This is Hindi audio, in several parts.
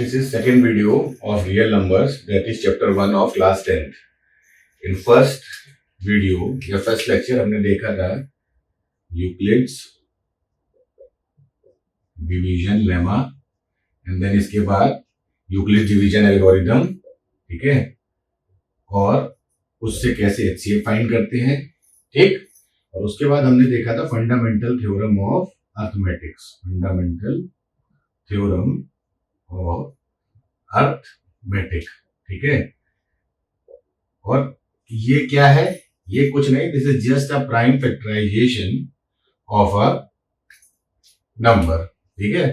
This is second video of real numbers, that is chapter 1 of class 10th. In first video या first lecture हमने देखा था Euclid's division lemma and then इसके बाद यूक्लिड डिवीजन एल्गोरिथम, ठीक है, और उससे कैसे HCF फाइंड करते हैं, ठीक। और उसके बाद हमने देखा था fundamental theorem of arithmetics, fundamental theorem और अर्थमेटिक, ठीक है। और ये क्या है? ये कुछ नहीं, this is just a prime factorisation of a number, ठीक है।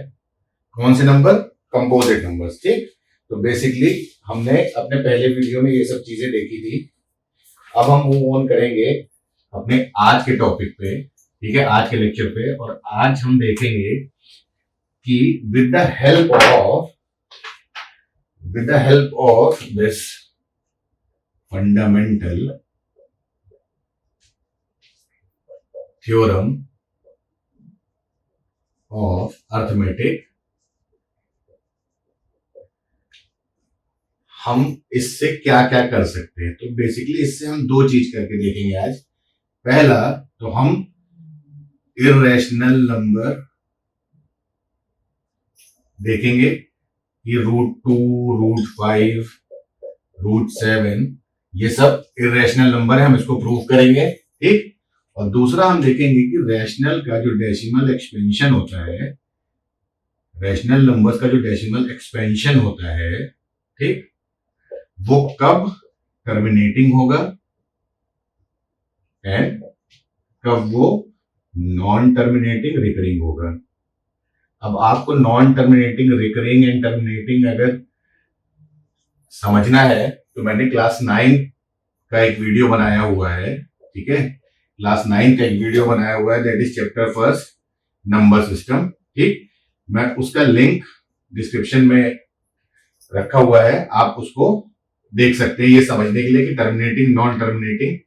कौन से नंबर? कंपोजिट नंबर्स, ठीक। तो बेसिकली हमने अपने पहले वीडियो में ये सब चीजें देखी थी। अब हम मूव ऑन करेंगे अपने आज के टॉपिक पे, ठीक है, आज के लेक्चर पे। और आज हम देखेंगे कि with the help of this fundamental theorem of arithmetic हम इससे क्या क्या कर सकते हैं। तो बेसिकली इससे हम दो चीज करके देखेंगे आज। पहला तो हम इर्रेशनल नंबर देखेंगे कि √2, √5, √7 ये सब इरेशनल नंबर है, हम इसको प्रूव करेंगे, ठीक। और दूसरा हम देखेंगे कि रैशनल का जो डेसिमल एक्सपेंशन होता है, रैशनल नंबर्स का जो डेसिमल एक्सपेंशन होता है, ठीक, वो कब टर्मिनेटिंग होगा एंड कब वो नॉन टर्मिनेटिंग रिकरिंग होगा। अब आपको non terminating, recurring and terminating अगर समझना है तो मैंने क्लास 9 का एक वीडियो बनाया हुआ है, ठीक है। क्लास 9 का एक वीडियो बनाया हुआ है, that is chapter first number system, ठीक। मैं उसका लिंक डिस्क्रिप्शन में रखा हुआ है, आप उसको देख सकते हैं ये समझने के लिए कि टर्मिनेटिंग, नॉन टर्मिनेटिंग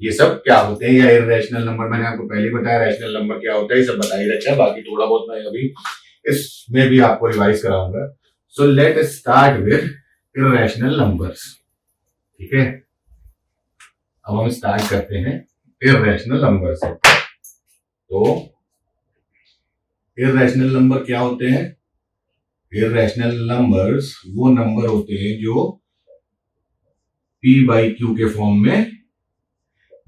ये सब क्या होते हैं, या इरेशनल नंबर। मैंने आपको पहले बताया रैशनल नंबर क्या होता है, ये सब बता ही रखा है। बाकी थोड़ा बहुत मैं अभी इसमें भी आपको रिवाइज कराऊंगा। So let us start with irrational numbers, ठीक है। अब हम स्टार्ट करते हैं इरेशनल नंबर से। तो इरेशनल नंबर क्या होते हैं? इरेशनल नंबर्स वो नंबर होते हैं जो p/q के फॉर्म में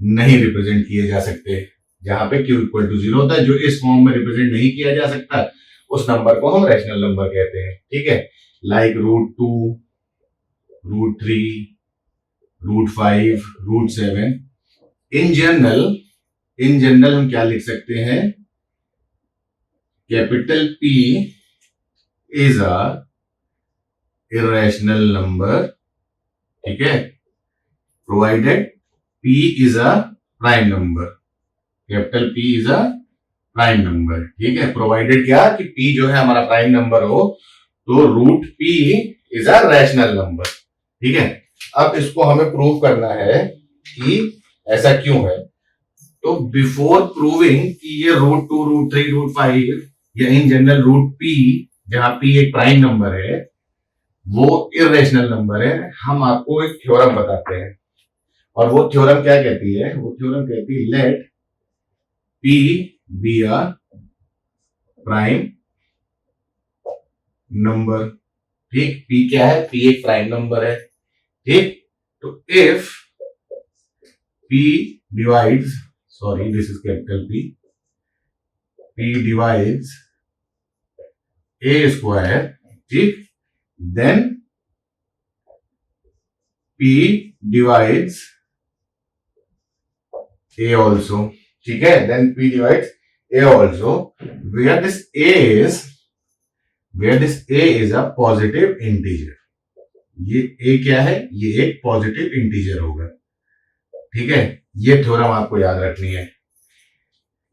नहीं रिप्रेजेंट किए जा सकते। जहां पे q = 0 होता है, जो इस फॉर्म में रिप्रेजेंट नहीं किया जा सकता उस नंबर को हम रैशनल नंबर कहते हैं, ठीक है। लाइक √2, √3, √5, √7। इन जनरल हम क्या लिख सकते हैं? Capital P is a irrational number, ठीक है, provided P is a prime number, capital P is a prime number, ठीक है। प्रोवाइडेड क्या कि P जो है हमारा प्राइम नंबर हो, तो √P is a rational number, ठीक है। अब इसको हमें प्रूव करना है कि ऐसा क्यों है। तो बिफोर प्रूविंग कि ये √2, √3, √5 या इन जनरल √P, जहां P एक प्राइम नंबर है, वो इरेशनल नंबर है, हम आपको एक थ्योरम बताते हैं। और वो थ्योरम क्या कहती है? वो थ्योरम कहती है let P be a prime number, ठीक। P क्या है? P एक प्राइम नंबर है, ठीक। तो if P divides, sorry this is capital P divides A², ठीक, then P divides A also, ठीक है, then P divides A also, where this A is a positive integer। ये A क्या है? ये एक पॉजिटिव इंटीजर होगा, ठीक है। ये थ्योरम आपको याद रखनी है।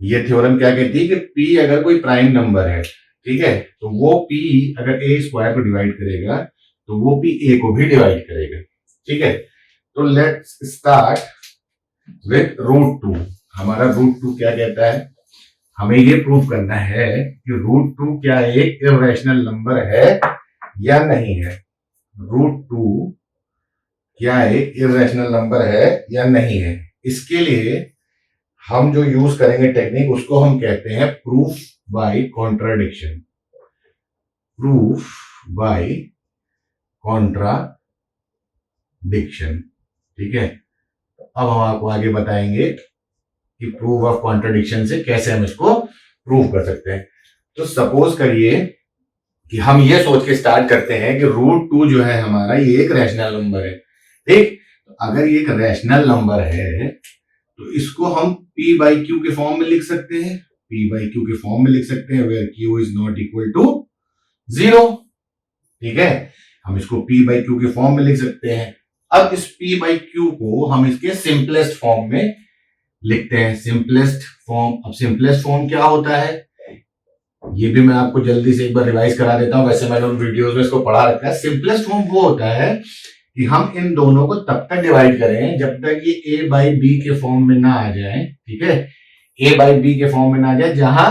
ये थ्योरम क्या कहती है कि P अगर कोई प्राइम नंबर है, ठीक है, तो वो P अगर A² को डिवाइड करेगा तो वो P A को भी डिवाइड करेगा, ठीक है। तो लेट्स स्टार्ट विद √2। हमारा √2 क्या कहता है? हमें ये प्रूव करना है कि √2 क्या एक इरेशनल नंबर है या नहीं है, √2 क्या एक इरेशनल नंबर है या नहीं है। इसके लिए हम जो यूज करेंगे टेक्निक, उसको हम कहते हैं proof by contradiction. Proof by contradiction, ठीक है। अब हम आपको आगे बताएंगे कि प्रूफ ऑफ कॉन्ट्राडिक्शन से कैसे हम इसको प्रूव कर सकते हैं। तो सपोज करिए कि हम ये सोच के स्टार्ट करते हैं कि √2 जो है हमारा, ये एक रैशनल नंबर है, ठीक। तो अगर ये एक रैशनल नंबर है तो इसको हम p/q के फॉर्म में लिख सकते हैं, p/q के फॉर्म में लिख सकते हैं, where q is not equal to 0, ठीक है। हम इसको p/q के फॉर्म में लिख सकते हैं। अब इस p/q को हम इसके सिंपलेस्ट फॉर्म में लिखते हैं, सिंपलेस्ट फॉर्म। अब सिंपलेस्ट फॉर्म क्या होता है, ये भी मैं आपको जल्दी से एक बार रिवाइज करा देता हूं, वैसे मैंने उन वीडियोस में इसको पढ़ा रखा है। सिंपलेस्ट फॉर्म वो होता है कि हम इन दोनों को तब तक डिवाइड करें जब तक ये a/b के फॉर्म में ना आ जाए, ठीक है। a/b के फॉर्म में ना आ जाए, जहां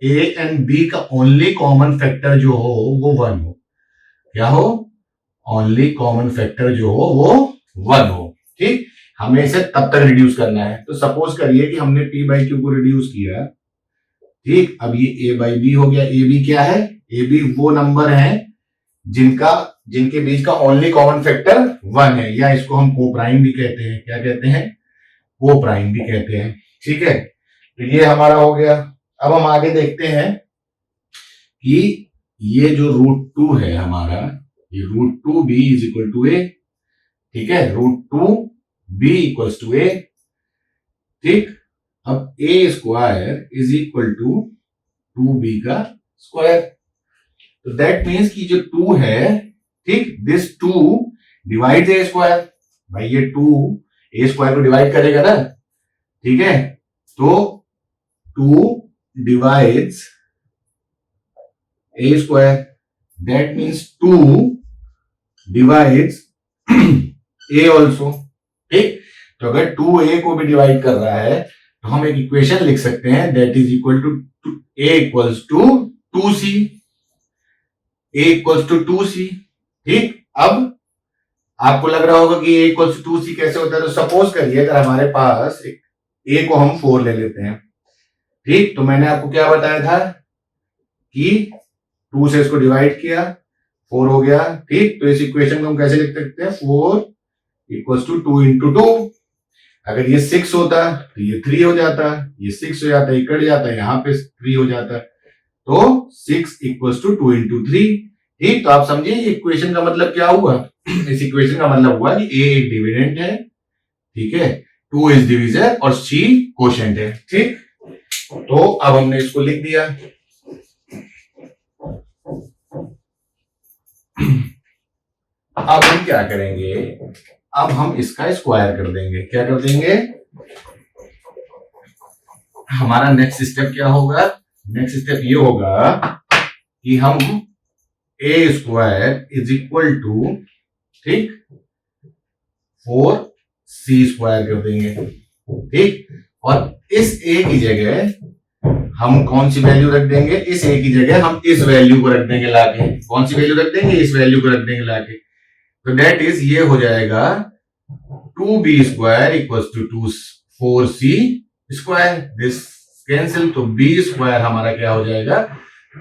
a एंड b का ओनली कॉमन फैक्टर जो हो वो 1 हो। क्या हो, ओनली कॉमन फैक्टर जो हो वो 1 हो, ठीक। हमें इसे तब तक रिड्यूस करना है। तो सपोज करिए कि हमने p/q को रिड्यूस किया, ठीक। अब ये a/b हो गया। ab क्या है, ab वो नंबर है जिनके बीच का ओनली कॉमन फैक्टर 1 है, या इसको हम कोप्राइम भी कहते हैं। क्या कहते हैं, कोप्राइम भी कहते हैं, ठीक है। तो ये हमारा हो गया। अब हम आगे देखते हैं कि ये जो √2 है हमारा, ये √2b is equal to a, ठीक है। √2b इक्वल्स टू a, ठीक। अब a square is equal to 2b का स्क्वायर। तो दैट मीन्स कि जो 2 है, ठीक, दिस 2 डिवाइड्स a स्क्वायर। भाई ये 2 a स्क्वायर को डिवाइड करेगा ना, ठीक है। तो 2 divides a square, that means 2 divides a also, ठीक। तो अगर 2a को भी डिवाइड कर रहा है तो हम एक इक्वेशन लिख सकते हैं, that is equal to a equals to 2c, a equals to 2c, ठीक। अब आपको लग रहा होगा कि a इक्वल्स टू 2c कैसे होता है। तो सपोज करिए अगर हमारे पास a को हम 4 ले लेते हैं, ठीक। तो मैंने आपको क्या बताया था कि 2 से इसको डिवाइड किया, 4 हो गया, ठीक। तो इस इक्वेशन को हम कैसे लिख सकते हैं, 4 इक्वल्स टू 2 इंटू 2। अगर ये 6 होता तो ये 3 हो जाता, ये 6 हो जाता, ये कट जाता, यहाँ पे 3 हो जाता। तो 6 इक्वल्स टू 2 इंटू 3, ठीक। तो आप समझिए ये इक्वेशन का मतलब क्या हुआ। इस इक्वेशन का मतलब हुआ कि a एक डिविडेंड है, ठीक है, 2 इज डिविजर और c कोशेंट है, ठीक। तो अब हमने इसको लिख दिया। अब हम क्या करेंगे, अब हम इसका स्क्वायर कर देंगे। क्या कर देंगे, हमारा नेक्स्ट स्टेप क्या होगा, नेक्स्ट स्टेप ये होगा कि हम a square is equal to, ठीक, 4c स्क्वायर कर देंगे, ठीक। और इस a की जगह हम कौन सी वैल्यू रख देंगे, इस a की जगह हम इस वैल्यू को रख देंगे लाके। कौन सी वैल्यू रख देंगे, इस वैल्यू को रख देंगे लाके। तो दैट इज ये हो जाएगा 2b square equals to 4c square, this cancel. तो b स्क्वायर हमारा क्या हो जाएगा,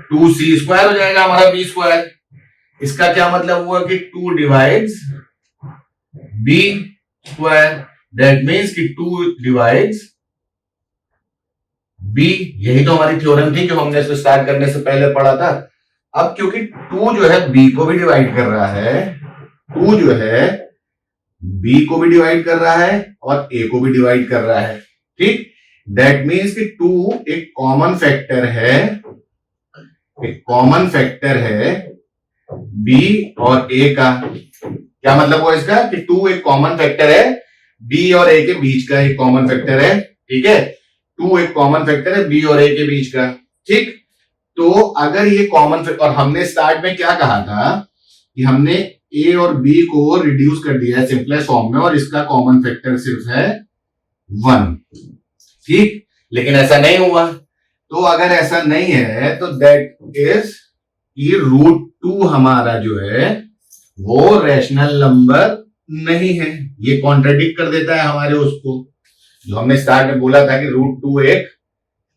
2c स्क्वायर हो जाएगा हमारा b स्क्वायर। इसका क्या मतलब हुआ कि 2 divides b square, that means कि 2 डिवाइड्स b। यही तो हमारी थ्योरम थी जो हमने इसको स्टार्ट करने से पहले पढ़ा था। अब क्योंकि 2 जो है b को भी डिवाइड कर रहा है, 2 जो है b को भी डिवाइड कर रहा है और a को भी डिवाइड कर रहा है, ठीक। दैट मीन्स कि 2 एक कॉमन फैक्टर है, एक कॉमन फैक्टर है b और a का। क्या मतलब हुआ इसका कि 2 एक कॉमन फैक्टर है, b और a के बीच का एक कॉमन फैक्टर है, ठीक है। 2 एक कॉमन फैक्टर है b और a के बीच का, ठीक। तो अगर ये कॉमन, और हमने स्टार्ट में क्या कहा था कि हमने a और b को रिड्यूस कर दिया है सिंपलेस्ट फॉर्म में और इसका कॉमन फैक्टर सिर्फ है 1, ठीक। लेकिन ऐसा नहीं हुआ। तो अगर ऐसा नहीं है तो दैट इज कि √2 हमारा जो है वो रैशनल नंबर नहीं है। ये कॉन्ट्रडिक्ट कर देता है हमारे उसको, जो हमने स्टार्ट में बोला था कि √2 एक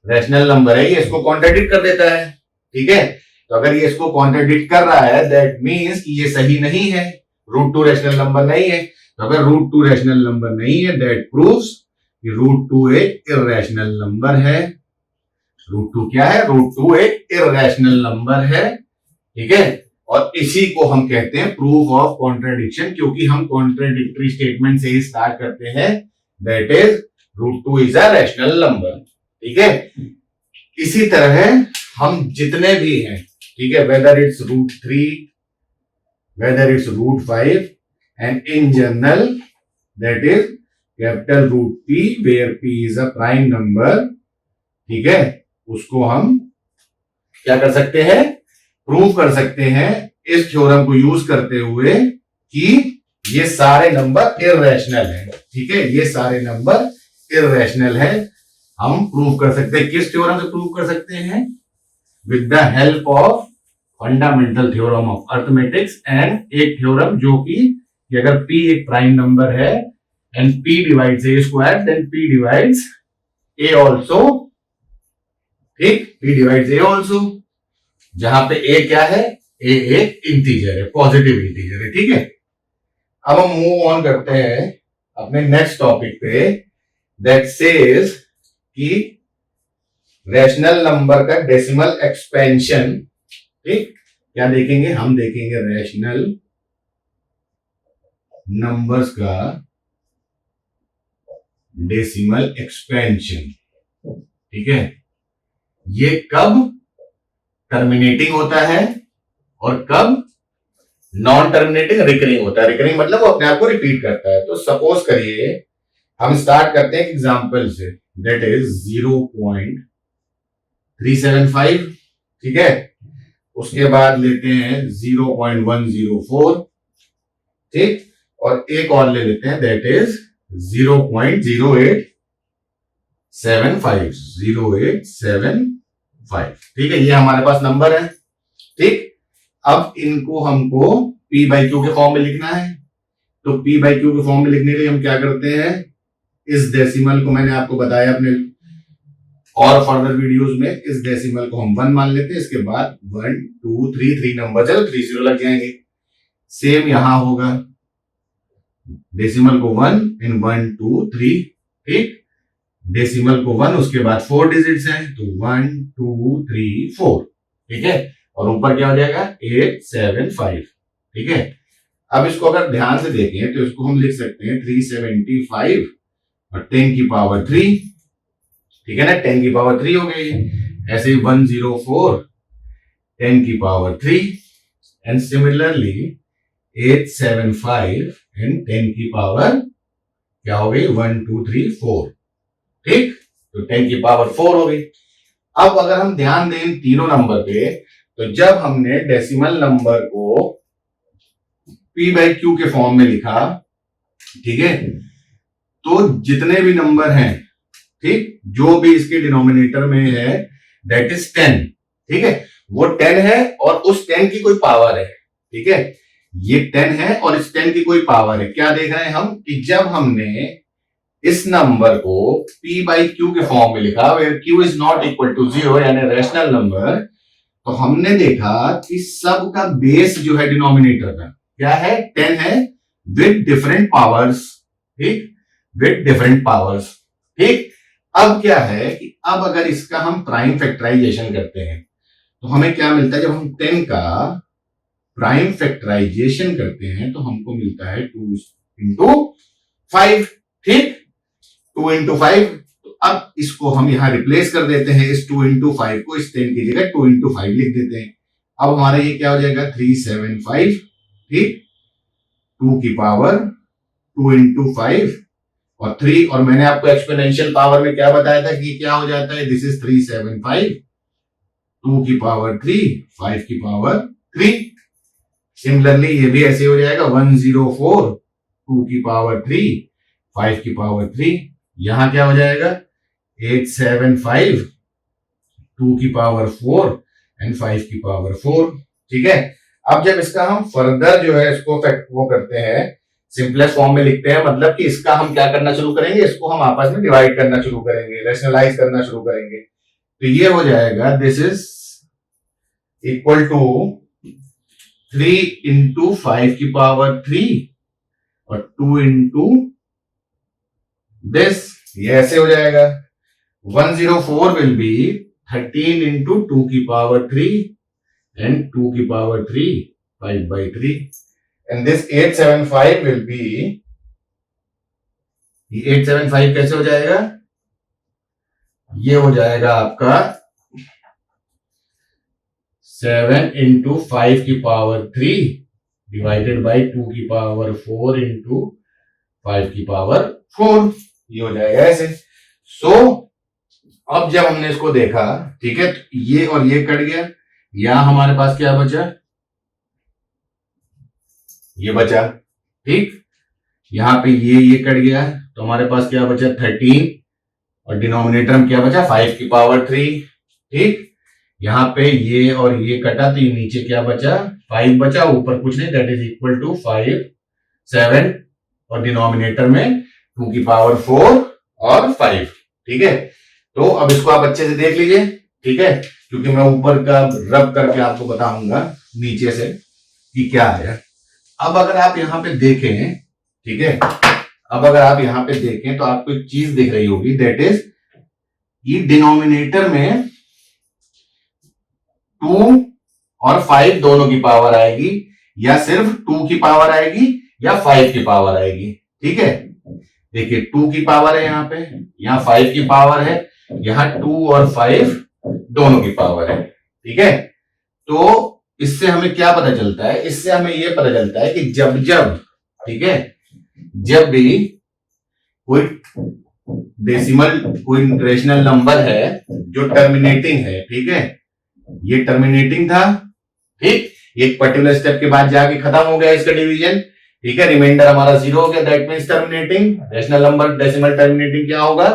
रैशनल नंबर है, ये इसको कॉन्ट्रडिक्ट कर देता है। ठीक है, तो अगर ये इसको कॉन्ट्रडिक्ट कर रहा है दैट मीन्स कि ये सही नहीं है, √2 रैशनल नंबर नहीं है। तो अगर √2 रैशनल नंबर नहीं है दैट प्रूव्स कि √2 एक इर्रेशनल नंबर है। √2 क्या है? √2 एक इर्रेशनल नंबर है। ठीक है, और इसी को हम कहते हैं प्रूफ ऑफ कॉन्ट्रडिक्शन, क्योंकि हम कॉन्ट्रडिक्टरी स्टेटमेंट से ही स्टार्ट करते हैं, that is √2 is a rational number. ठीक है, इसी तरह हम जितने भी हैं, ठीक है, whether it's √3, whether it's √5 and in general that is capital √P where P is a prime number. ठीक है, उसको हम क्या कर सकते हैं? प्रूव कर सकते हैं इस थ्योरम को यूज करते हुए कि ये सारे नंबर इर्रेशनल हैं। ठीक है, ये सारे नंबर इर्रेशनल है। हम प्रूव कर सकते हैं, किस थ्योरम से प्रूव कर सकते हैं? With the help of fundamental theorem of arithmetics and एक थ्योरम जो कि अगर p एक प्राइम नंबर है and p divides a square then p divides a also. ठीक, p डिवाइड्स a आल्सो, जहां पे a क्या है? a एक इंटीजर है, पॉजिटिव इंटीजर है। ठीक है, अब हम मूव ऑन करते हैं अपने नेक्स्ट टॉपिक पे, दैट सेज कि रैशनल नंबर का डेसिमल एक्सपेंशन। ठीक, क्या देखेंगे? हम देखेंगे रैशनल नंबर्स का डेसिमल एक्सपेंशन। ठीक है, ये कब टर्मिनेटिंग होता है और कब नॉन टर्मिनेटिंग रिकरिंग होता है। रिकरिंग मतलब वो अपने आप को रिपीट करता है। तो सपोज करिए हम स्टार्ट करते हैं एग्जांपल से, दैट इज 0.375। ठीक है, उसके बाद लेते हैं 0.104। ठीक, और एक और ले लेते हैं दैट इज 0.0875। 0875। ठीक है, ये हमारे पास नंबर है। ठीक, अब इनको हमको p/q के फॉर्म में लिखना है। तो p/q के फॉर्म में लिखने के लिए हम क्या करते हैं? इस डेसिमल को मैंने आपको बताया अपने और फर्दर वीडियोस में, इस डेसिमल को हम 1 मान लेते हैं। इसके बाद 1 2 3 नंबर चलो 3 0 लग जाएंगे। सेम यहां होगा, डेसिमल को 1 इन 1 2 3। ठीक, डेसिमल को 1, उसके बाद 4 डिजिट्स हैं तो 1 2 3 4। ठीक है, और ऊपर क्या हो जाएगा? 875। ठीक है, अब इसको अगर ध्यान से देखें तो इसको हम लिख सकते हैं 375 और 10 की पावर 3। ठीक है ना, 10 की पावर 3 हो गई। ऐसे ही 104 10 की पावर 3 एंड सिमिलरली 875 एंड 10 की पावर क्या हो गई? 1 2 3 4। ठीक, तो 10 की पावर 4 हो गई। अब अगर हम ध्यान दें इन तीनों नंबर पे, तो जब हमने डेसिमल नंबर को p/q के फॉर्म में लिखा, ठीक है, तो जितने भी नंबर हैं, ठीक, जो भी इसके डिनोमिनेटर में है दैट इज 10। ठीक है, वो 10 है और उस 10 की कोई पावर है। ठीक है, ये 10 है और इस 10 की कोई पावर है। क्या देख रहे हैं हम कि जब हमने इस नंबर को p/q के फॉर्म में लिखा where q is not equal to 0 यानी रैशनल नंबर, तो हमने देखा कि सब का बेस जो है डिनोमिनेटर का क्या है? 10 है विद डिफरेंट पावर्स। ठीक, विद डिफरेंट पावर्स। ठीक, अब क्या है कि अब अगर इसका हम प्राइम फैक्टराइजेशन करते हैं तो हमें क्या मिलता है? जब हम 10 का प्राइम फैक्टराइजेशन करते हैं तो हमको मिलता है 2 into 5। ठीक, 2 into 5। तो अब इसको हम यहां रिप्लेस कर देते हैं, इस 2 into 5 को इस 10 की जगह 2 into 5 लिख देते हैं। अब हमारा ये क्या हो जाएगा? 375। ठीक, 2 की पावर 2 into 5 और 3, और मैंने आपको एक्सपोनेंशियल पावर में क्या बताया था कि क्या हो जाता है? दिस इज 375, 2 की पावर 3, 5 की पावर 3। सिमिलरली ये भी ऐसे हो जाएगा 104, 2 की पावर 3, 5 की पावर 3। यहां क्या हो जाएगा? 875, 2 की पावर 4 एंड 5 की पावर 4। ठीक है। अब जब इसका हम फर्दर जो है इसको वो करते हैं, सिंपलेस्ट फॉर्म में लिखते हैं, मतलब कि इसका हम क्या करना शुरू करेंगे, इसको हम आपस में डिवाइड करना शुरू करेंगे, रैशनलाइज करना शुरू करेंगे। तो ये हो जाएगा this is equal to 3 into 5 की पावर 3 और 2 इंटू दिस, ये ऐसे हो जाएगा। 104 विल बी 13 इंटू 2 की पावर 3 एंड 2 की पावर 3 5/3 एंड दिस 875 विल बी, 875 कैसे हो जाएगा, ये हो जाएगा आपका 7 इंटू 5 की पावर 3 डिवाइडेड बाई 2 की पावर 4 इंटू 5 की पावर 4, ये हो जाएगा ऐसे। सो अब जब हमने इसको देखा, ठीक है, तो ये और ये कट गया, यहां हमारे पास क्या बचा, ये बचा, ठीक, यहां पे ये कट गया, तो हमारे पास क्या बचा 13 और डिनोमिनेटर में क्या बचा 5 की पावर 3, ठीक, यहां पे ये और ये कटा तो ये नीचे क्या बचा 5 बचा, ऊपर कुछ नहीं, दैट इज इक्वल टू 5 7 और डिनोमिनेटर में 2 की पावर 4 और 5, ठीक है। तो अब इसको आप अच्छे से देख लीजिए, ठीक है, क्योंकि मैं ऊपर का रब करके आपको बताऊंगा नीचे से कि क्या है। अब अगर आप यहां पे देखें, ठीक है, अब अगर आप यहां पे देखें तो आपको एक चीज दिख रही होगी, दैट इज ये डिनोमिनेटर में 2 और 5 दोनों की पावर आएगी, या सिर्फ 2 की पावर आएगी या 5 की पावर आएगी, ठीक है। देखिए 2 की पावर है यहां पे, यहां 5 की पावर है, यहां 2 और 5 दोनों की पावर है, ठीक है। तो इससे हमें क्या पता चलता है, इससे हमें यह पता चलता है कि जब जब, ठीक है, जब भी कोई डेसिमल, कोई रेशनल नंबर है जो टर्मिनेटिंग है, ठीक है, ये टर्मिनेटिंग था, ठीक, एक पर्टिकुलर स्टेप के बाद जाके खत्म हो गया इसका डिवीजन, ठीक है, रिमाइंडर हमारा 0 हो गया, that means terminating. Rational number decimal terminating क्या होगा,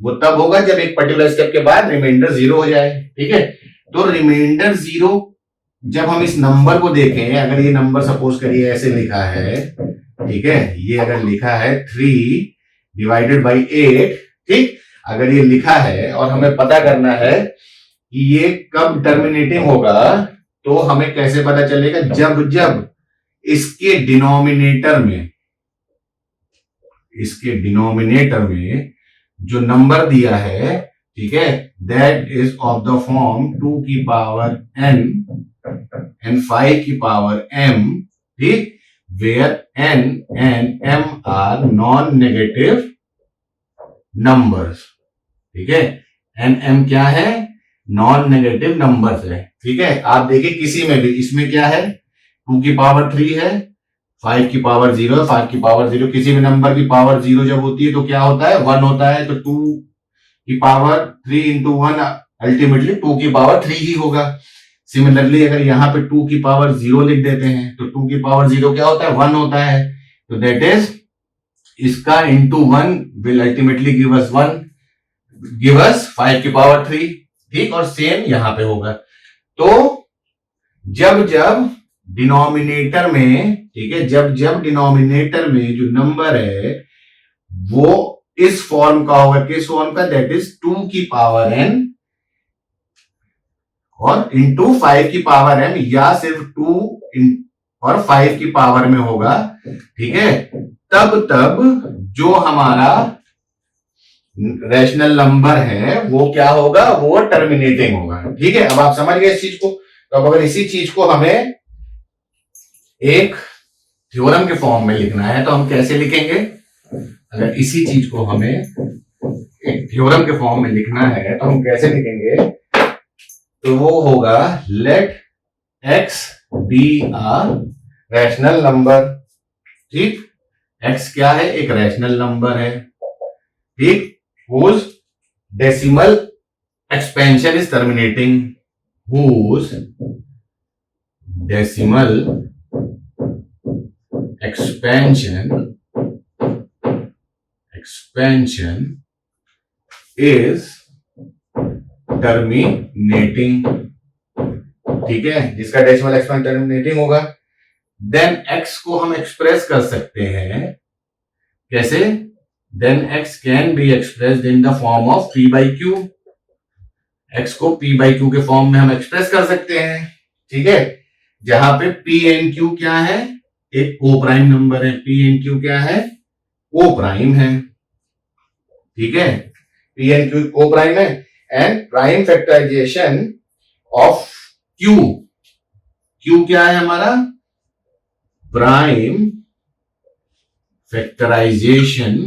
वो तब होगा जब एक पर्टिकुलर स्टेप के बाद रिमाइंडर 0 हो जाए, ठीक है। तो रिमाइंडर 0, जब हम इस नंबर को देखें, अगर ये नंबर सपोज करिए ऐसे लिखा है, ठीक है, ये अगर लिखा है 3 डिवाइडेड बाई 8, ठीक, अगर ये लिखा है और हमें पता करना है कि ये कब टर्मिनेटिंग होगा, तो हमें कैसे पता चलेगा, जब जब इसके डिनोमिनेटर में जो नंबर दिया है, ठीक है, that is of the form 2 की पावर n एंड 5 की पावर m, ठीक, where n and m are non negative numbers, ठीक है, n m क्या है, नॉन नेगेटिव नंबर्स है, ठीक है। आप देखिए किसी में भी, इसमें क्या है 2 की पावर 3 है, 5 की पावर 0 है, 5 की पावर 0, किसी भी नंबर की पावर 0 जब होती है तो क्या होता है 1 होता है, तो 2 की पावर 3 इंटू 1 अल्टीमेटली 2 की पावर 3 ही होगा। सिमिलरली अगर यहाँ पे 2 की पावर 0 लिख देते हैं तो 2 की पावर 0 क्या होता है 1 होता है, तो दैट इज इसका into 1 will ultimately give us 1, give us 5 की पावर 3, ठीक, और सेम यहां पे होगा। तो जब जब डिनोमिनेटर में, ठीक है, जब जब डिनोमिनेटर में जो नंबर है वो इस फॉर्म का होगा, किस फॉर्म का, दैट इज 2 की पावर n और इंटू 5 की पावर m, या सिर्फ 2 और 5 की पावर में होगा, ठीक है, तब जो हमारा रैशनल नंबर है वो क्या होगा, वो टर्मिनेटिंग होगा, ठीक है। अब आप समझ गए इस चीज को। तो अब अगर इसी चीज को हमें एक थ्योरम के फॉर्म में लिखना है तो हम कैसे लिखेंगे, अगर इसी चीज को हमें एक थ्योरम के फॉर्म में लिखना है तो हम कैसे लिखेंगे, तो वो होगा let x be a rational number, ठीक, x क्या है, एक रैशनल नंबर है, ठीक, whose decimal expansion is terminating, whose decimal expansion is terminating, ठीक है, जिसका डेसिमल एक्सपेंशन टर्मिनेटिंग होगा। देन x को हम एक्सप्रेस कर सकते हैं कैसे? Then x can be expressed in the form of p by q. x को p बाई क्यू के फॉर्म में हम एक्सप्रेस कर सकते हैं, ठीक है, जहां पे p एंड q क्या है? एक को प्राइम नंबर है। p एंड q क्या है? को प्राइम है, ठीक है, p and q coprime है। And prime factorisation of q, q क्या है हमारा? Prime factorisation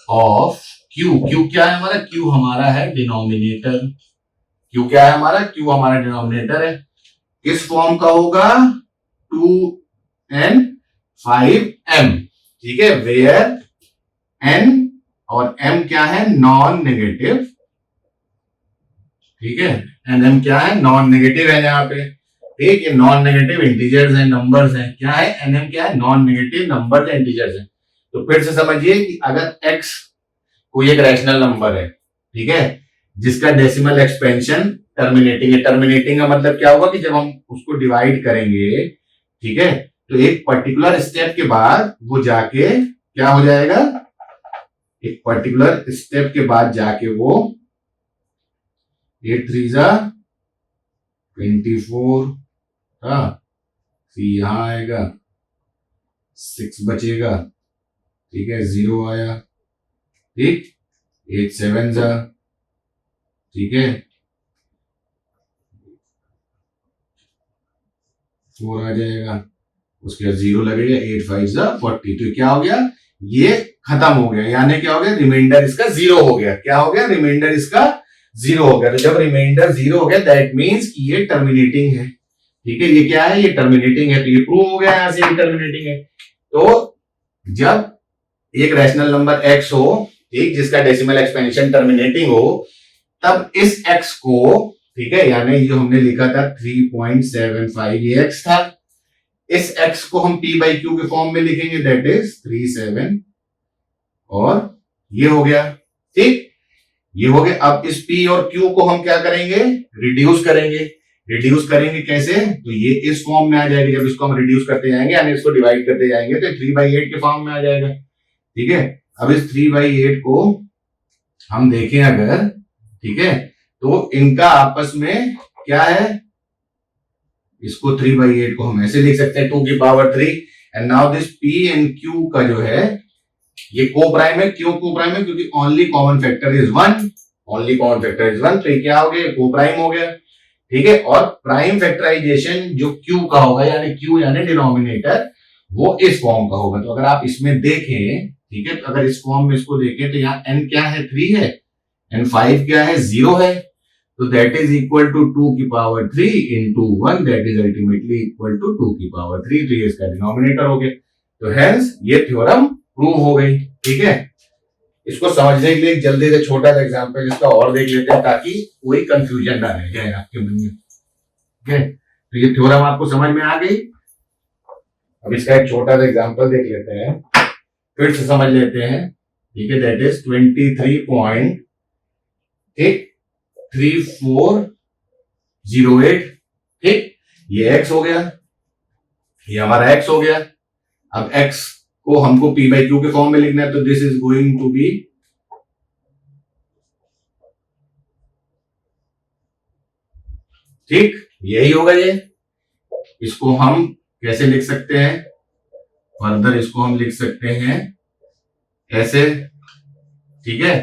of q, q क्या है हमारा? q हमारा है डिनोमिनेटर। q क्या है हमारा? q हमारा डिनोमिनेटर है। किस फॉर्म का होगा? 2n 5m, ठीक है, वेयर n और m क्या है? नॉन नेगेटिव, ठीक है, एंड m क्या है? नॉन नेगेटिव है यहाँ पे, ठीक है, नॉन नेगेटिव इंटीजर्स हैं, नंबर्स हैं। क्या है? nm क्या है? नॉन नेगेटिव नंबर्स हैं, इंटीजर्स हैं। तो फिर से समझिए कि अगर x कोई एक रैशनल नंबर है, ठीक है, जिसका डेसिमल एक्सपेंशन टर्मिनेटिंग है। टर्मिनेटिंग का मतलब क्या होगा कि जब हम उसको डिवाइड करेंगे, ठीक है, तो एक पर्टिकुलर स्टेप के बाद वो जाके क्या हो जाएगा? एक पर्टिकुलर स्टेप के बाद जाके वो 8 3 जा 24, यहां आएगा, 6 बचेगा, ठीक है, 0 आया, ठीक, 8 7 जा, ठीक है, 4 आ जाएगा, उसके बाद 0 लगेगा, 8 5 जा 40। तो क्या हो गया? ये खत्म हो गया, यानी क्या हो गया? रिमाइंडर इसका 0 हो गया। क्या हो गया? रिमाइंडर इसका 0 हो गया। तो जब रिमाइंडर 0 हो गया दैट मीन्स कि ये टर्मिनेटिंग है, ठीक है, ये क्या है? ये टर्मिनेटिंग है। तो ये प्रूव हो गया यहां से ये टर्मिनेटिंग है। तो जब एक रैशनल नंबर x हो, ठीक, जिसका डेसिमल एक्सपेंशन टर्मिनेटिंग हो, तब इस x को, ठीक है, यानी जो हमने लिखा था 3.75 ये x था, इस x को हम p बाई क्यू के फॉर्म में लिखेंगे, दैट इज 37, और ये हो गया, ठीक, ये हो गया। अब इस p और q को हम क्या करेंगे? रिड्यूस करेंगे। रिड्यूस करेंगे कैसे? तो ये इस फॉर्म में आ जाएगा। जब इसको हम रिड्यूस करते जाएंगे यानी इसको डिवाइड करते जाएंगे तो 3/8 के फॉर्म में आ जाएगा, ठीक है। अब इस 3/8 को हम देखें अगर, ठीक है, तो इनका आपस में क्या है? इसको 3/8 को हम ऐसे लिख सकते हैं 2 की पावर 3। And now this p and q का जो है ये को प्राइम है। क्यों को प्राइम है? क्योंकि only common factor is 1, only common factor is 1, तो ये क्या हो गया? को प्राइम हो गया, ठीक है। और प्राइम फैक्टराइजेशन जो q का होगा, यानी q यानी डिनोमिनेटर, वो इस फॉर्म का होगा। तो अगर आप इसमें देखें, ठीक है, तो अगर इस फॉर्म में इसको देखें तो यहाँ n क्या है? 3 है, एंड 5 क्या है? 0 है। तो दैट इज इक्वल टू 2 की पावर 3 into 1, that is ultimately equal to 2 की पावर 3। तो ये इसका डिनोमिनेटर हो गया। तो हेंस ये थ्योरम प्रूव हो गई, ठीक है। इसको समझने के लिए एक जल्दी से छोटा सा एग्जांपल इसका और देख लेते हैं ताकि कोई कंफ्यूजन ना रह जाए आपके मन में, ठीक है। तो ये थ्योरम आपको समझ में आ गई। अब इसका एक छोटा सा एग्जांपल देख लेते हैं, फिर से समझ लेते हैं, ठीक है। दैट इज 23.3408, ठीक, ये x हो गया, ये हमारा x हो गया। अब x को हमको p बाई क्यू के फॉर्म में लिखना है, तो this is going to be, ठीक, यही होगा ये। इसको हम कैसे लिख सकते हैं? फर्दर इसको हम लिख सकते हैं ऐसे, ठीक है।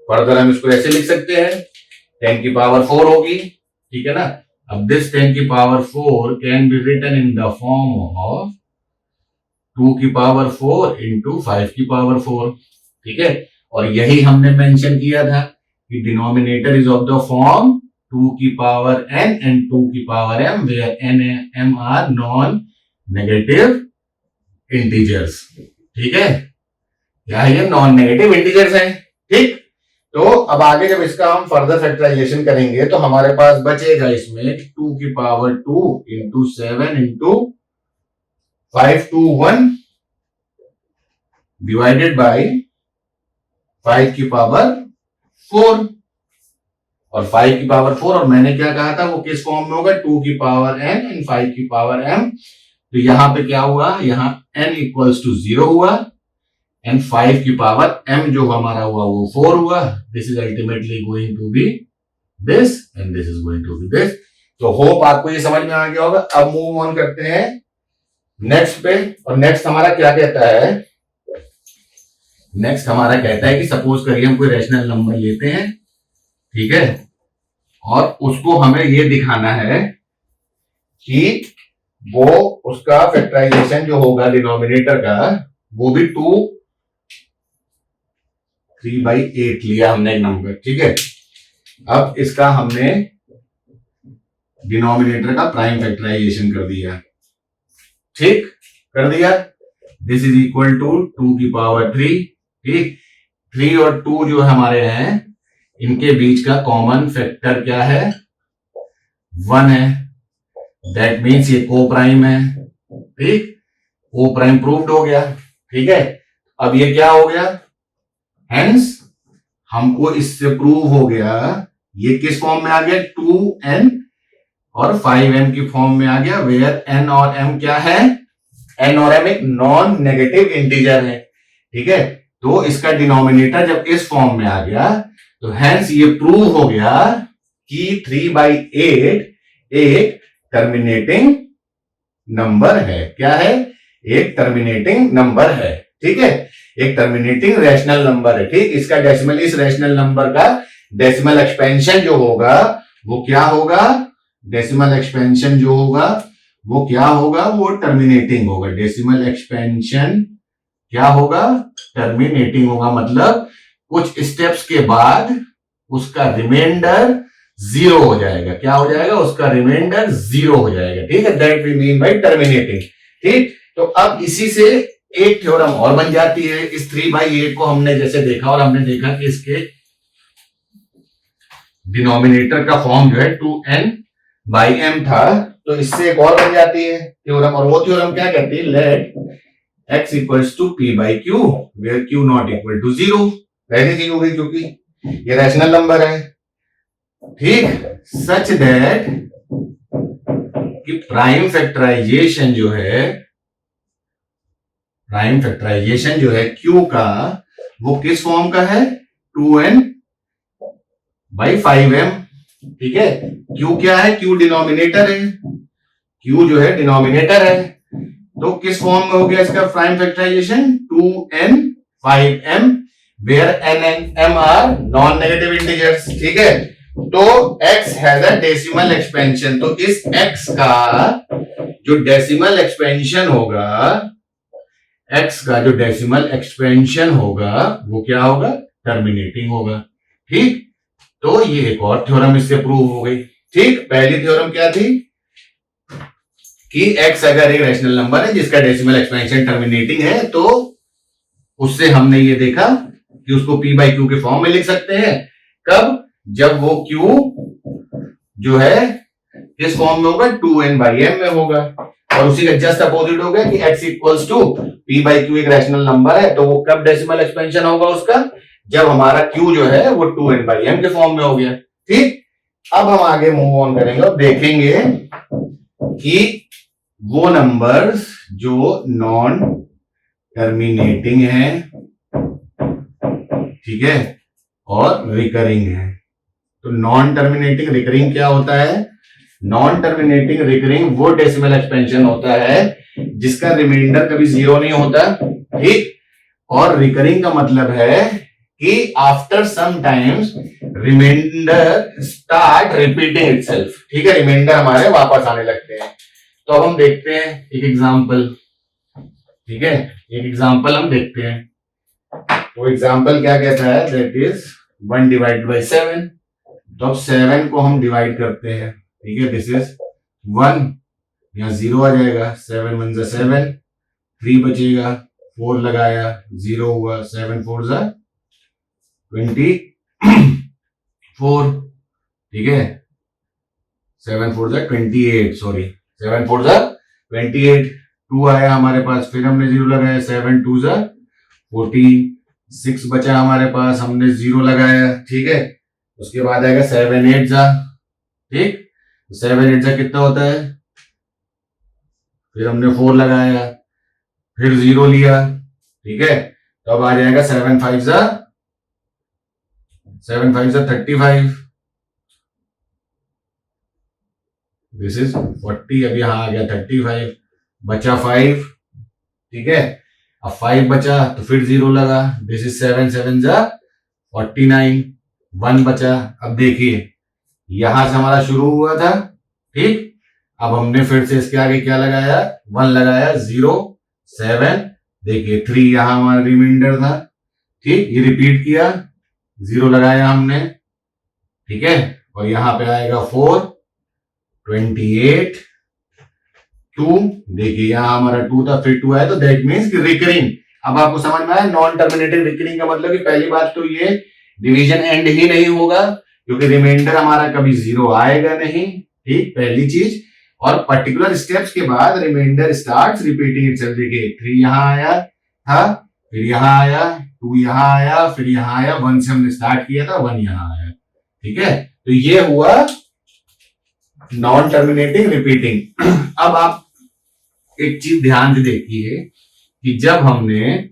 फर्दर हम इसको ऐसे लिख सकते हैं, 10 की पावर 4 होगी, ठीक है ना। अब दिस 10 की power 4 can be written in the form of 2 की पावर 4 इंटू 5 की पावर 4, ठीक है। और यही हमने मेंशन किया था कि denominator is of the form 2 की पावर n एंड 2 की power m, where n m are non negative integers, ठीक है। क्या है? ये नॉन नेगेटिव इंटीजर्स हैं, ठीक। तो अब आगे जब इसका हम फर्दर फैक्टराइजेशन करेंगे तो हमारे पास बचेगा इसमें 2 की power 2 into 7 into 521 divided by 5 की पावर 4, और 5 की पावर 4, और मैंने क्या कहा था वो किस फॉर्म में होगा, 2 की पावर n एंड 5 की पावर m। तो यहां पे क्या हुआ, यहाँ n इक्वल्स टू 0 हुआ एंड 5 की पावर m जो हमारा हुआ वो 4 हुआ। This is ultimately going to be this and this is going to be this. तो होप आपको ये समझ में आ गया होगा। अब मूव ऑन करते हैं नेक्स्ट पे, और नेक्स्ट हमारा क्या कहता है, नेक्स्ट हमारा कहता है कि सपोज करिए हम कोई रैशनल नंबर लेते हैं, ठीक है, और उसको हमें ये दिखाना है कि वो उसका फैक्टराइजेशन जो होगा डिनोमिनेटर का वो भी 3/8 लिया हमने एक नंबर, ठीक है। अब इसका हमने डिनोमिनेटर का प्राइम फैक्टराइजेशन कर दिया, ठीक कर दिया। दिस इज इक्वल टू 2 की पावर 3, ठीक। 3 और 2 जो हमारे हैं इनके बीच का कॉमन फैक्टर क्या है, 1 है। दैट मीन्स ये को प्राइम है, ठीक। को प्राइम प्रूव्ड हो गया, ठीक है। अब ये क्या हो गया, हेंस हमको इससे प्रूव हो गया ये किस फॉर्म में आ गया, 2n और 5m की फॉर्म में आ गया, वेयर n और m क्या है, n और m एक नॉन नेगेटिव इंटीजर है, ठीक है। तो इसका डिनोमिनेटर जब इस फॉर्म में आ गया तो हेंस ये प्रूव हो गया कि 3/8 एक टर्मिनेटिंग नंबर है। क्या है, एक टर्मिनेटिंग नंबर है, ठीक है, एक टर्मिनेटिंग रैशनल नंबर है, ठीक। इसका डेसिमल, इस रैशनल नंबर का डेसिमल एक्सपेंशन जो होगा वो क्या होगा, डेसिमल एक्सपेंशन जो होगा वो क्या होगा, वो टर्मिनेटिंग होगा। डेसिमल एक्सपेंशन क्या होगा, टर्मिनेटिंग होगा, मतलब कुछ स्टेप्स के बाद उसका रिमाइंडर 0 हो जाएगा। क्या हो जाएगा, उसका रिमाइंडर 0 हो जाएगा, ठीक है। That we mean by terminating, ठीक। तो अब इसी से एक थ्योरम और बन जाती है। इस 3/8 को हमने जैसे देखा, और हमने देखा कि इसके डिनोमिनेटर का फॉर्म जो है 2n/m था, तो इससे एक और बन जाती है थ्योरम, और वो थ्योरम क्या कहती है, let x equals to p/q where q not equal to 0। पहली चीज हो गई क्योंकि ये रैशनल नंबर है, ठीक, सच दैट कि प्राइम फैक्टराइजेशन जो है, प्राइम फैक्टराइजेशन जो है q का वो किस फॉर्म का है, 2n/5m, ठीक है। q क्या है, q डिनोमिनेटर है, q जो है डिनोमिनेटर है, तो किस फॉर्म में हो गया इसका prime factorisation, 2n/5m where n and m are non negative integers, ठीक है। तो x has a decimal expansion, तो इस x का जो डेसिमल एक्सपेंशन होगा, x का जो डेसिमल एक्सपेंशन होगा वो क्या होगा, टर्मिनेटिंग होगा, ठीक। तो ये एक और थ्योरम इससे प्रूव हो गई, ठीक। पहली थ्योरम क्या थी कि x अगर एक रैशनल नंबर है जिसका डेसिमल एक्सपेंशन टर्मिनेटिंग है, तो उससे हमने ये देखा कि उसको p/q के फॉर्म में लिख सकते हैं। कब, जब वो q जो है किस फॉर्म में होगा, 2n/m में होगा, और उसी का जस्ट अपोजिट हो गया कि x इक्वल्स टू p/q एक रैशनल नंबर है, तो वो कब डेसिमल एक्सपेंशन होगा उसका, जब हमारा q जो है वो 2n/m के फॉर्म में हो गया, ठीक। अब हम आगे मूव ऑन करेंगे और देखेंगे कि वो नंबर्स जो नॉन टर्मिनेटिंग है, ठीक है, और रिकरिंग है। तो नॉन टर्मिनेटिंग रिकरिंग क्या होता है, नॉन टर्मिनेटिंग रिकरिंग वो डेसिमल एक्सपेंशन होता है जिसका रिमाइंडर कभी 0 नहीं होता, ठीक। और रिकरिंग का मतलब है कि after some times remainder start repeating itself, ठीक है, रिमाइंडर हमारे वापस आने लगते हैं। तो अब हम देखते हैं एक एग्जांपल, ठीक है, एक एग्जांपल हम देखते हैं। तो एग्जांपल क्या कहता है, दैट इज 1/7। तो अब 7 को हम डिवाइड करते हैं, ठीक है, दिस इज 1, यहां 0 आ जाएगा, 7 1 जा 7, 3 बचेगा, 4 लगाया 0 हुआ, 7 4 जा 24, ठीक है, 7 4 जा 28, सॉरी 7 4 जा 28, 2 आया हमारे पास, फिर हमने 0 लगाया, 7 2 जा 14, 6 बचा हमारे पास, हमने 0 लगाया, ठीक है। उसके बाद आएगा 7 8 जा, ठीक, 7 8 जा कितना होता है, फिर हमने 4 लगाया, फिर 0 लिया, ठीक है, तो अब आ जाएगा 7 5 जा 35, दिस इज 40, अब यहां आ गया 35, बचा 5, ठीक है, अब 5 बचा तो फिर 0 लगा, दिस इज 7 7 जा 49, 1 बचा। अब देखिए यहां से हमारा शुरू हुआ था, ठीक, अब हमने फिर से इसके आगे क्या लगाया, 1 लगाया, 0 7, देखिए 3 यहां हमारा रिमाइंडर था, ठीक, ये रिपीट किया, 0 लगाया हमने, ठीक है, और यहां पे आएगा 4 28 2, देखिए यहां हमारा 2 था, फिर 2 आया, तो दैट मीन्स रिकरिंग। अब आपको समझ में आया नॉन टर्मिनेटिंग रिकरिंग का मतलब कि पहली बात तो ये डिवीजन एंड ही नहीं होगा क्योंकि रिमाइंडर हमारा कभी 0 आएगा नहीं, ठीक, पहली चीज, और पर्टिकुलर स्टेप्स के बाद रिमाइंडर स्टार्ट्स रिपीटिंग इटसेल्फ। देखिए 3 यहां आया था, फिर यहां आया, 2 यहां आया, फिर यहां आया, 1 से हमने स्टार्ट किया था, 1 यहां आया, ठीक है, तो ये हुआ नॉन टर्मिनेटिंग रिपीटिंग। अब आप एक चीज ध्यान से देखिए कि जब हमने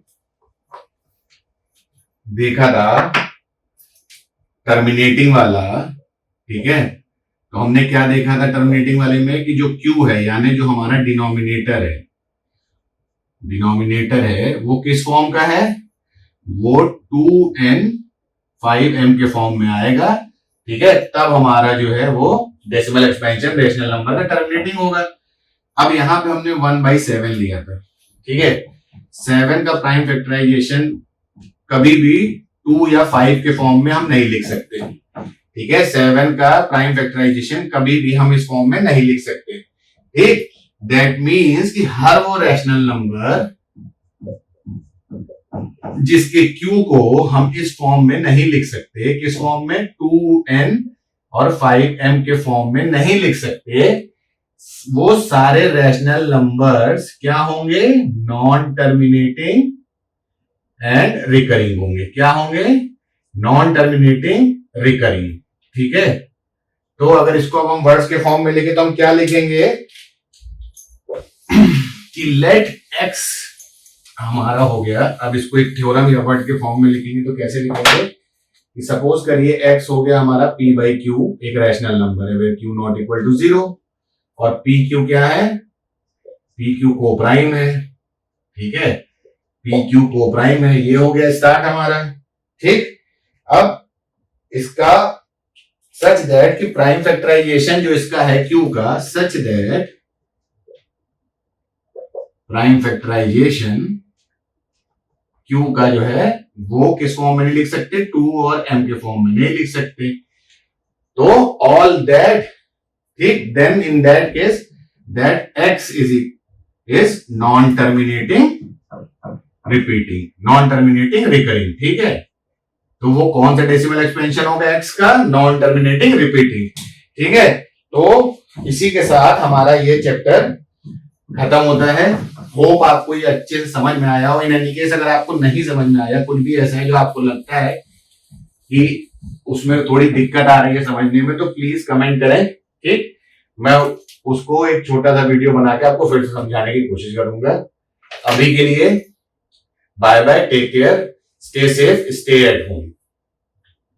देखा था टर्मिनेटिंग वाला, ठीक है, तो हमने क्या देखा था टर्मिनेटिंग वाले में कि जो Q है यानी जो हमारा डिनोमिनेटर है वो किस फॉर्म का है, वो 2n 5m के फॉर्म में आएगा, ठीक है, तब हमारा जो है वो डेसिमल एक्सपेंशन रेशनल नंबर का टर्मिनेटिंग होगा। अब यहां पे हमने 1/7 लिया था, ठीक है, 7 का प्राइम फैक्टराइजेशन कभी भी 2 या 5 के फॉर्म में हम नहीं लिख सकते, ठीक है, 7 का प्राइम फैक्टराइजेशन कभी भी हम इस फॉर्म में नहीं लिख सकते, ठीक, दैट मीन्स कि हर वो रैशनल नंबर जिसके Q को हम इस फॉर्म में नहीं लिख सकते, किस फॉर्म में, 2n और 5m के फॉर्म में नहीं लिख सकते, वो सारे रैशनल नंबर्स क्या होंगे, नॉन टर्मिनेटिंग एंड रिकरिंग होंगे। क्या होंगे, नॉन टर्मिनेटिंग रिकरिंग, ठीक है। तो अगर इसको अब हम वर्ड्स के फॉर्म में लिखे तो हम क्या लिखेंगे कि लेट x हमारा हो गया। अब इसको एक थ्योरम या वर्ड के फॉर्म में लिखेंगे तो कैसे लिखेंगे कि सपोज करिए x हो गया हमारा p/q, एक रैशनल नंबर है where q not equal to 0, और pq क्या है, pq को प्राइम है, ठीक है, pq को प्राइम है, ये हो gया स्टार्ट हमारा, ठीक। अब इसका सच दैट कि प्राइम फैक्टराइजेशन जो इसका है q का, such that prime factorisation q का जो है वो किस फॉर्म में नहीं लिख सकते, 2 और m के फॉर्म में नहीं लिख सकते, तो ऑल दैट, ठीक, then in that case that x is non terminating repeating, non terminating recurring, ठीक है। तो वो कौन सा डेसिमल एक्सपेंशन होगा x का, नॉन टर्मिनेटिंग रिपीटिंग, ठीक है। तो इसी के साथ हमारा ये चैप्टर खत्म होता है। होप आपको ये अच्छे से समझ में आया हो। इन एनी केस अगर आपको नहीं समझ में आया, कुछ भी ऐसा है जो आपको लगता है कि उसमें थोड़ी दिक्कत आ रही है समझने में, तो प्लीज कमेंट करें, ठीक, मैं उसको एक छोटा सा वीडियो बना के आपको फिर से समझाने की कोशिश करूंगा। अभी के लिए bye bye, take care, stay safe, stay at home.